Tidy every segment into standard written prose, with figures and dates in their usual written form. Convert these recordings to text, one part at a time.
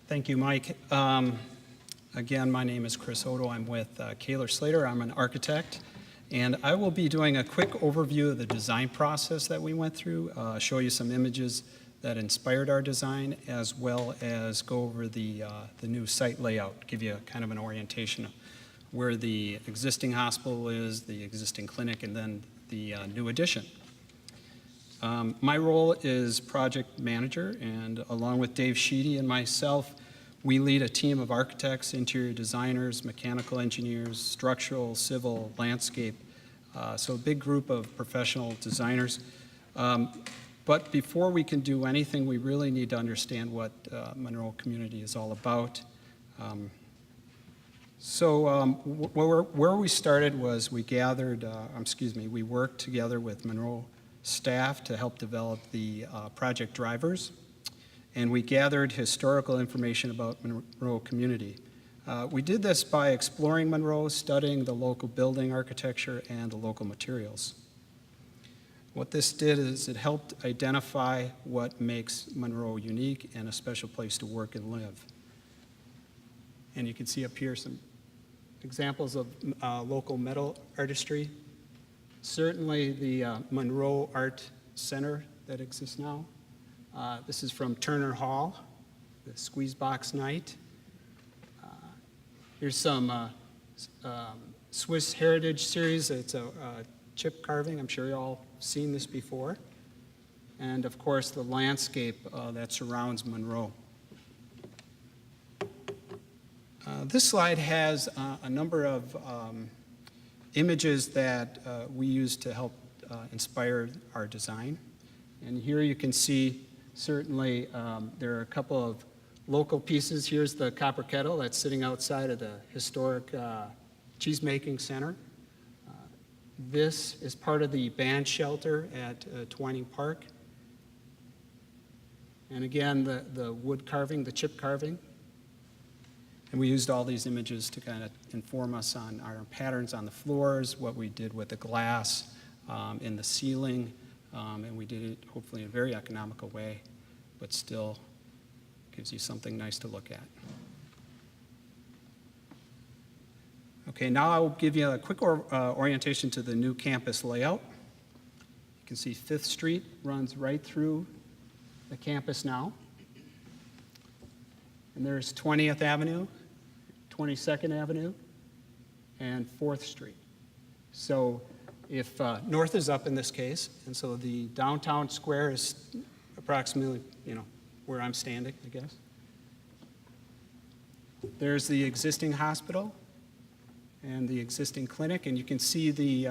Thank you, Mike. Again, my name is Chris Oddo. I'm with Kaler Slater. I'm an architect, and I will be doing a quick overview of the design process that we went through, show you some images that inspired our design, as well as go over the new site layout, give you kind of an orientation of where the existing hospital is, the existing clinic, and then the new addition. My role is project manager, and along with Dave Sheedy and myself, we lead a team of architects, interior designers, mechanical engineers, structural, civil, landscape, so a big group of professional designers. But before we can do anything, we really need to understand what Monroe community is all about. Where we started was we worked together with Monroe staff to help develop the project drivers, and we gathered historical information about Monroe community. We did this by exploring Monroe, studying the local building architecture and the local materials. What this did is it helped identify what makes Monroe unique and a special place to work and live. And you can see up here some examples of local metal artistry. Certainly the Monroe Art Center that exists now. This is from Turner Hall, the Squeeze Box Night. Here's some Swiss Heritage Series. It's a chip carving. I'm sure you all seen this before. And of course the landscape that surrounds Monroe. This slide has a number of images that we use to help inspire our design. And here you can see certainly there are a couple of local pieces. Here's the copper kettle that's sitting outside of the historic cheesemaking center. This is part of the band shelter at Twining Park. And again, the wood carving, the chip carving. And we used all these images to kind of inform us on our patterns on the floors, what we did with the glass in the ceiling, and we did it hopefully in a very economical way, but still gives you something nice to look at. Okay, now I will give you a quick orientation to the new campus layout. You can see 5th Street runs right through the campus now. And there's 20th Avenue, 22nd Avenue, and 4th Street. So if north is up in this case, and so the downtown square is approximately, where I'm standing, I guess. There's the existing hospital and the existing clinic, and you can see the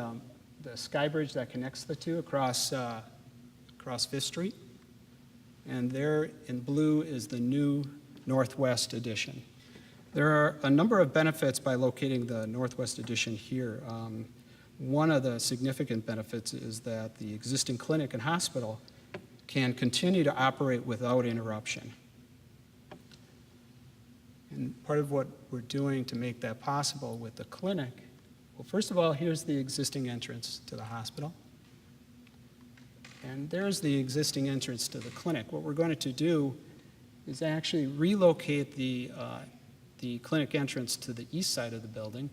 sky bridge that connects the two across 5th Street. And there in blue is the new Northwest Addition. There are a number of benefits by locating the Northwest Addition here. One of the significant benefits is that the existing clinic and hospital can continue to operate without interruption. And part of what we're doing to make that possible with the clinic, well, first of all, here's the existing entrance to the hospital. And there's the existing entrance to the clinic. What we're going to do is actually relocate the clinic entrance to the east side of the building,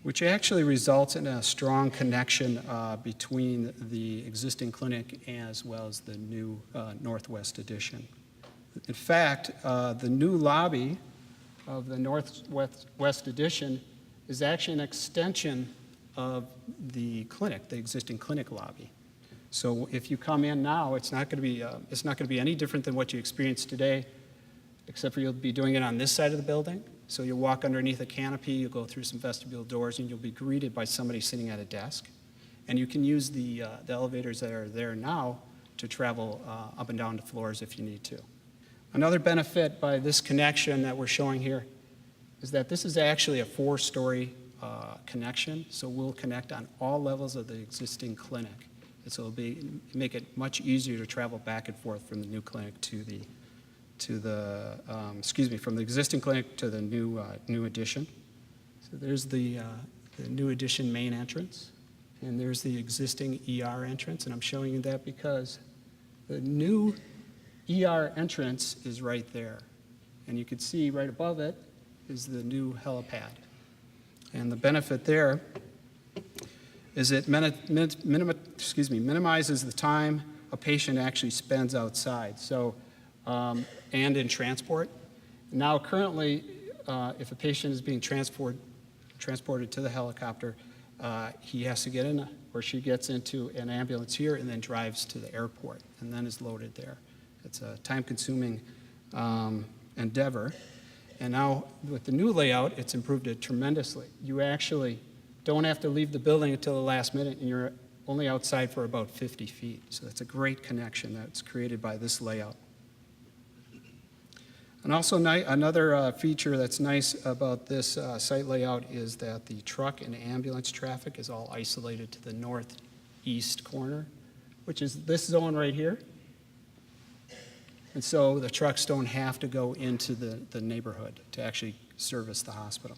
which actually results in a strong connection between the existing clinic as well as the new Northwest Addition. In fact, the new lobby of the Northwest Addition is actually an extension of the clinic, the existing clinic lobby. So if you come in now, it's not going to be any different than what you experienced today, except for you'll be doing it on this side of the building. So you'll walk underneath a canopy, you'll go through some vestibule doors, and you'll be greeted by somebody sitting at a desk. And you can use the elevators that are there now to travel up and down the floors if you need to. Another benefit by this connection that we're showing here is that this is actually a 4-story connection, so we'll connect on all levels of the existing clinic. And so it'll make it much easier to travel back and forth from the new clinic from the existing clinic to the new addition. So there's the new addition main entrance, and there's the existing ER entrance, and I'm showing you that because the new ER entrance is right there. And you can see right above it is the new helipad. And the benefit there is it minimizes the time a patient actually spends outside, so, and in transport. Now, currently, if a patient is being transported to the helicopter, he has to get in, or she gets into an ambulance here and then drives to the airport and then is loaded there. It's a time-consuming endeavor. And now, with the new layout, it's improved it tremendously. You actually don't have to leave the building until the last minute, and you're only outside for about 50 feet. So that's a great connection that's created by this layout. And also another feature that's nice about this site layout is that the truck and ambulance traffic is all isolated to the northeast corner, which is this zone right here. And so the trucks don't have to go into the neighborhood to actually service the hospital.